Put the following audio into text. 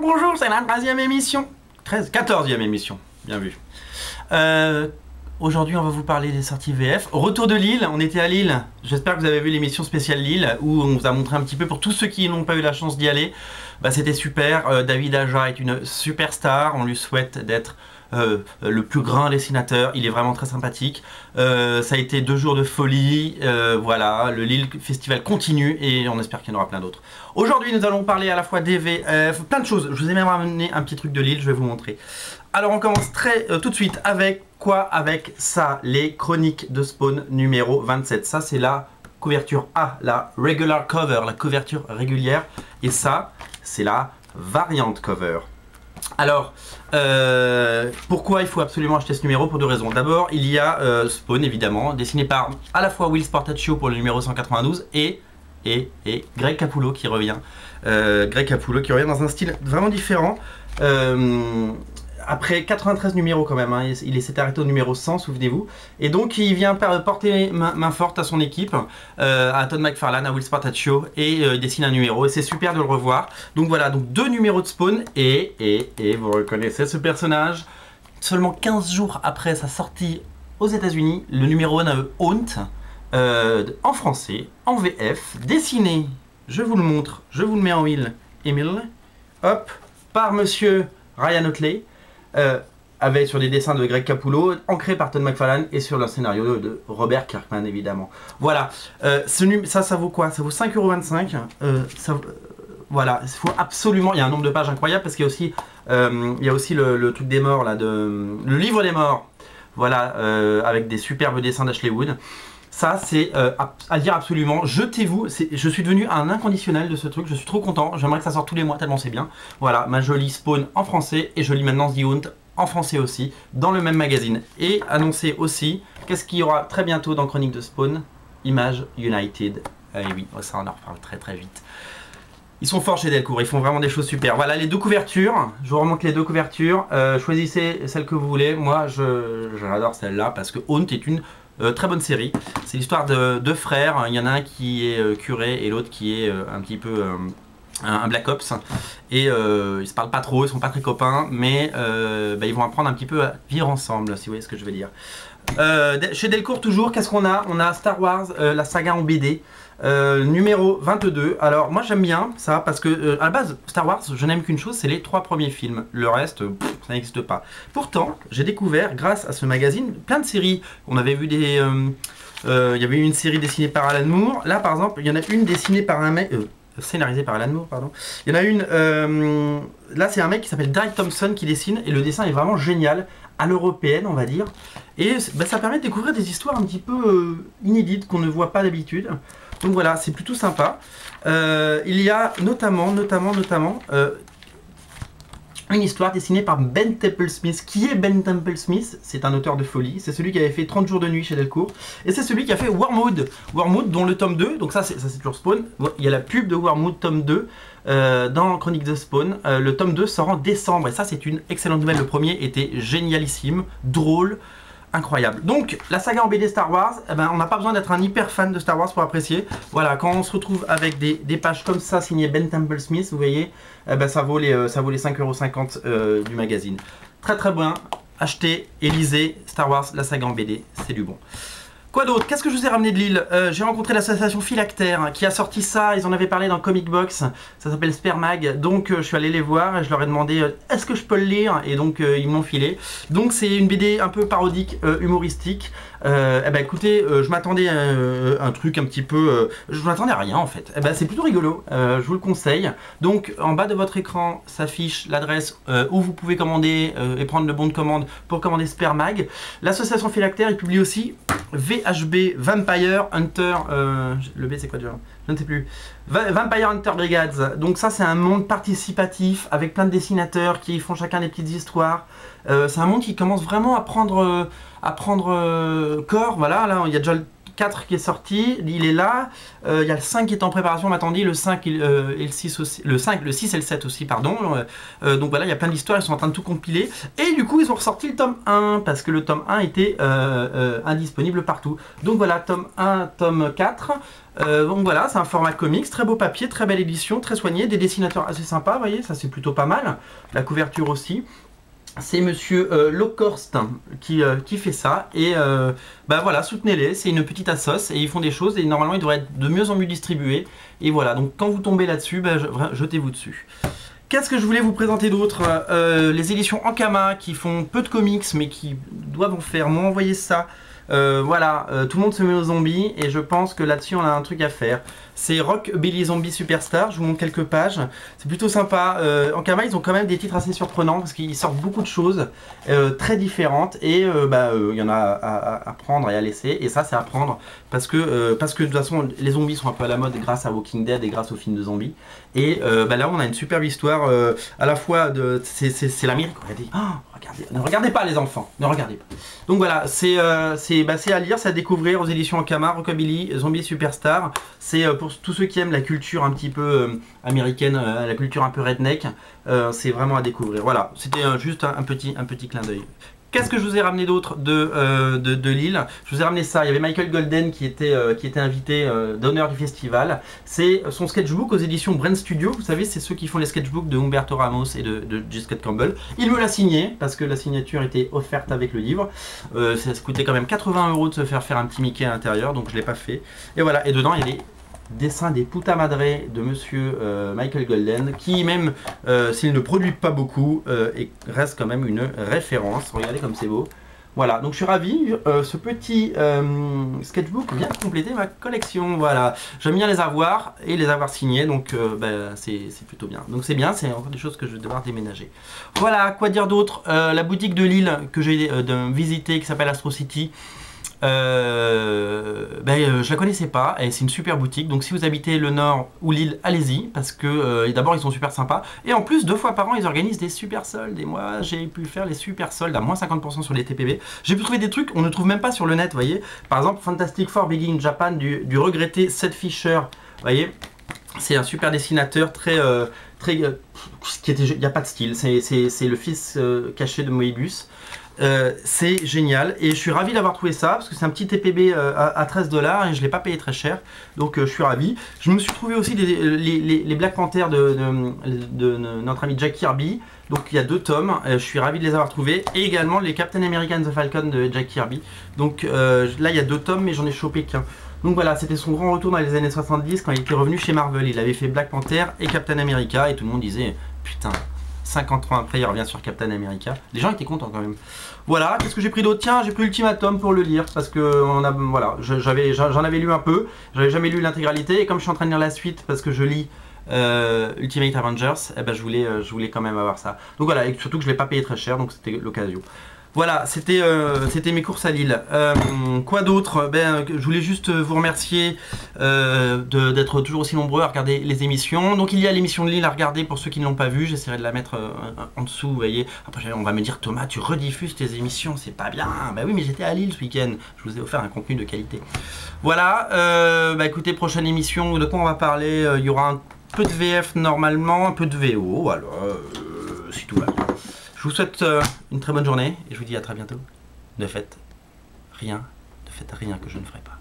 bonjour, c'est la 13e émission. 14e émission, bien vu. Aujourd'hui, on va vous parler des sorties VF. Retour de Lille, on était à Lille. J'espère que vous avez vu l'émission spéciale Lille, où on vous a montré un petit peu, pour tous ceux qui n'ont pas eu la chance d'y aller, bah, c'était super. David Aja est une superstar, on lui souhaite d'être le plus grand dessinateur, il est vraiment très sympathique. Ça a été 2 jours de folie, voilà, le Lille Festival continue et on espère qu'il y en aura plein d'autres. Aujourd'hui, nous allons parler à la fois des VF, plein de choses. Je vous ai même ramené un petit truc de Lille, je vais vous montrer. Alors on commence tout de suite avec quoi? Avec ça, les chroniques de Spawn numéro 27. Ça, c'est la couverture A, la regular cover, la couverture régulière. Et ça, c'est la variant cover. Alors, pourquoi il faut absolument acheter ce numéro? Pour 2 raisons. D'abord, il y a Spawn, évidemment, dessiné par à la fois Will Sportaccio pour le numéro 192 et Greg Capullo qui revient. Greg Capullo qui revient dans un style vraiment différent. Après 93 numéros quand même, hein, il s'est arrêté au numéro 100, souvenez-vous. Et donc il vient porter main forte à son équipe, à Todd McFarlane, à Will Sportaccio, et il dessine un numéro, et c'est super de le revoir. Donc voilà, donc 2 numéros de Spawn, et vous reconnaissez ce personnage. Seulement 15 jours après sa sortie aux États-Unis, le numéro 1 Haunt, en français, en VF, dessiné, je vous le montre, je vous le mets en Will, Emile, hop, par monsieur Ryan Otley. Avec sur des dessins de Greg Capullo, ancré par Todd McFarlane et sur le scénario de Robert Kirkman évidemment. Voilà, ça vaut quoi? Ça vaut 5,25 €. Voilà, il faut absolument, il y a un nombre de pages incroyable parce qu'il y a aussi, le truc des morts là, le livre des morts. Voilà, avec des superbes dessins d'Ashley Wood. Ça, c'est à dire absolument. Jetez-vous. Je suis devenu un inconditionnel de ce truc. Je suis trop content. J'aimerais que ça sorte tous les mois tellement c'est bien. Voilà, ma jolie Spawn en français et je lis maintenant The Haunt en français aussi, dans le même magazine. Et annoncer aussi, qu'est-ce qu'il y aura très bientôt dans Chronique de Spawn? Image United. Et oui, ça on en reparle très très vite. Ils sont forts chez Delcourt, ils font vraiment des choses super. Voilà les 2 couvertures, je vous remonte les 2 couvertures. Choisissez celle que vous voulez. Moi, j'adore celle-là parce que Haunt est une très bonne série. C'est l'histoire de 2 frères. Il y en a un qui est curé et l'autre qui est un petit peu un Black Ops. Et ils se parlent pas trop, ils sont pas très copains, mais ils vont apprendre un petit peu à vivre ensemble, si vous voyez ce que je veux dire. Chez Delcourt toujours, qu'est-ce qu'on a? On a Star Wars, la saga en BD. Numéro 22. Alors moi j'aime bien ça parce que à la base Star Wars je n'aime qu'une chose, c'est les 3 premiers films. Le reste ça n'existe pas. Pourtant j'ai découvert grâce à ce magazine plein de séries. On avait vu il y avait une série dessinée par Alan Moore. Là par exemple il y en a une dessinée par un mec scénarisée par Alan Moore, pardon. Il y en a une là c'est un mec qui s'appelle Derek Thompson qui dessine et le dessin est vraiment génial, à l'européenne on va dire. Et ça permet de découvrir des histoires un petit peu inédites qu'on ne voit pas d'habitude. Donc voilà, c'est plutôt sympa. Il y a notamment une histoire dessinée par Ben Temple-Smith. Qui est Ben Temple-Smith? C'est un auteur de folie. C'est celui qui avait fait 30 jours de nuit chez Delcourt. Et c'est celui qui a fait Wormwood. Wormwood dont le tome 2, donc ça c'est toujours Spawn. Il y a la pub de Wormwood tome 2 dans Chronique de Spawn. Le tome 2 sort en décembre. Et ça c'est une excellente nouvelle. Le premier était génialissime, drôle. Incroyable. Donc la saga en BD Star Wars, on n'a pas besoin d'être un hyper fan de Star Wars pour apprécier. Voilà, quand on se retrouve avec des pages comme ça signées Ben Temple-Smith, vous voyez, ça vaut les 5,50 € du magazine. Très très bien, achetez et lisez Star Wars, la saga en BD, c'est du bon. Quoi d'autre? Qu'est-ce que je vous ai ramené de Lille? J'ai rencontré l'association Philactère qui a sorti ça, ils en avaient parlé dans Comic Box, ça s'appelle Spermag, donc je suis allé les voir et je leur ai demandé est-ce que je peux le lire, et donc ils m'ont filé. Donc c'est une BD un peu parodique, humoristique. Écoutez, je m'attendais à un truc un petit peu... je m'attendais à rien en fait. C'est plutôt rigolo, je vous le conseille. Donc en bas de votre écran s'affiche l'adresse où vous pouvez commander et prendre le bon de commande pour commander Spermag. L'association Philactère, il publie aussi VHB Vampire Hunter... le B c'est quoi déjà? Je ne sais plus. Vampire Hunter Brigades. Donc ça c'est un monde participatif avec plein de dessinateurs qui font chacun des petites histoires. C'est un monde qui commence vraiment à prendre corps. Voilà, là il y a déjà 4 qui est sorti, il est là. Il y a le 5 qui est en préparation, m'attendez, le 5 et le 6 aussi, le 5, le 6 et le 7 aussi, pardon. Donc voilà, il y a plein d'histoires, ils sont en train de tout compiler. Et du coup, ils ont ressorti le tome 1, parce que le tome 1 était indisponible partout. Donc voilà, tome 1, tome 4. Donc voilà, c'est un format comics, très beau papier, très belle édition, très soigné, des dessinateurs assez sympas, vous voyez, ça c'est plutôt pas mal. La couverture aussi. C'est monsieur Lockhorst qui fait ça et bah voilà, soutenez-les, c'est une petite assoce et ils font des choses et normalement ils devraient être de mieux en mieux distribués et voilà, donc quand vous tombez là-dessus, bah, jetez-vous dessus. Qu'est-ce que je voulais vous présenter d'autre? Les éditions Ankama qui font peu de comics mais qui doivent en faire, m'ont envoyé ça. Voilà, tout le monde se met aux zombies et je pense que là-dessus on a un truc à faire. C'est Rock Billy Zombie Superstar, je vous montre quelques pages, c'est plutôt sympa. Ankama ils ont quand même des titres assez surprenants parce qu'ils sortent beaucoup de choses très différentes et il y en a à prendre et à laisser et ça c'est à prendre parce que de toute façon les zombies sont un peu à la mode grâce à Walking Dead et grâce aux films de zombies et là on a une superbe histoire à la fois de... c'est l'Amérique, regardez. Oh, regardez, ne regardez pas les enfants, ne regardez pas. Donc voilà, c'est à lire, c'est à découvrir aux éditions Ankama, Rockabilly, Zombie Superstar. C'est pour tous ceux qui aiment la culture un petit peu américaine, la culture un peu redneck, c'est vraiment à découvrir. Voilà, c'était juste un petit clin d'œil. Qu'est-ce que je vous ai ramené d'autre de Lille? Je vous ai ramené ça, il y avait Michael Golden qui était invité d'honneur du festival. C'est son sketchbook aux éditions Brain Studio, vous savez c'est ceux qui font les sketchbooks de Humberto Ramos et de J. Scott Campbell. Il me l'a signé parce que la signature était offerte avec le livre. Ça coûtait quand même 80 € de se faire un petit Mickey à l'intérieur, donc je ne l'ai pas fait. Et voilà, et dedans il y a des dessin des puta madre de monsieur Michael Golden qui même s'il ne produit pas beaucoup reste quand même une référence. Regardez comme c'est beau. Voilà, donc je suis ravi, ce petit sketchbook vient compléter ma collection. Voilà, j'aime bien les avoir et les avoir signés, donc c'est plutôt bien. Donc c'est bien, c'est encore des choses que je vais devoir déménager. Voilà, quoi dire d'autre? La boutique de Lille que j'ai visitée qui s'appelle Astro City. Je la connaissais pas et c'est une super boutique, donc si vous habitez le nord ou Lille, allez-y parce que d'abord ils sont super sympas et en plus 2 fois par an ils organisent des super soldes et moi j'ai pu faire les super soldes à moins 50% sur les TPB. J'ai pu trouver des trucs qu'on ne trouve même pas sur le net, vous voyez, par exemple Fantastic Four Big in Japan du regretté Seth Fisher, vous voyez, c'est un super dessinateur il n'y a pas de style, c'est le fils caché de Moebius. C'est génial et je suis ravi d'avoir trouvé ça parce que c'est un petit TPB à 13 $ et je l'ai pas payé très cher, donc je suis ravi. Je me suis trouvé aussi les Black Panther de notre ami Jack Kirby, donc il y a 2 tomes, je suis ravi de les avoir trouvés, et également les Captain America and the Falcon de Jack Kirby, donc là il y a 2 tomes mais j'en ai chopé qu'un. Donc voilà, c'était son grand retour dans les années 70 quand il était revenu chez Marvel. Il avait fait Black Panther et Captain America et tout le monde disait putain, 50 ans après il revient sur Captain America. Les gens étaient contents quand même. Voilà, qu'est-ce que j'ai pris d'autre? Tiens, j'ai pris Ultimatum pour le lire parce que voilà, j'en avais lu un peu, j'avais jamais lu l'intégralité et comme je suis en train de lire la suite parce que je lis Ultimate Avengers, eh ben je voulais quand même avoir ça. Donc voilà, et surtout que je ne l'ai pas payé très cher, donc c'était l'occasion. Voilà, c'était mes courses à Lille. Quoi d'autre? Je voulais juste vous remercier d'être toujours aussi nombreux à regarder les émissions. Donc il y a l'émission de Lille à regarder pour ceux qui ne l'ont pas vue. J'essaierai de la mettre en dessous, vous voyez. Après on va me dire Thomas, tu rediffuses tes émissions, c'est pas bien. Bah oui, mais j'étais à Lille ce week-end. Je vous ai offert un contenu de qualité. Voilà, écoutez, prochaine émission, de quoi on va parler? Il y aura un peu de VF normalement, un peu de VO, voilà, si tout va bien. Je vous souhaite une très bonne journée et je vous dis à très bientôt. Ne faites rien que je ne ferai pas.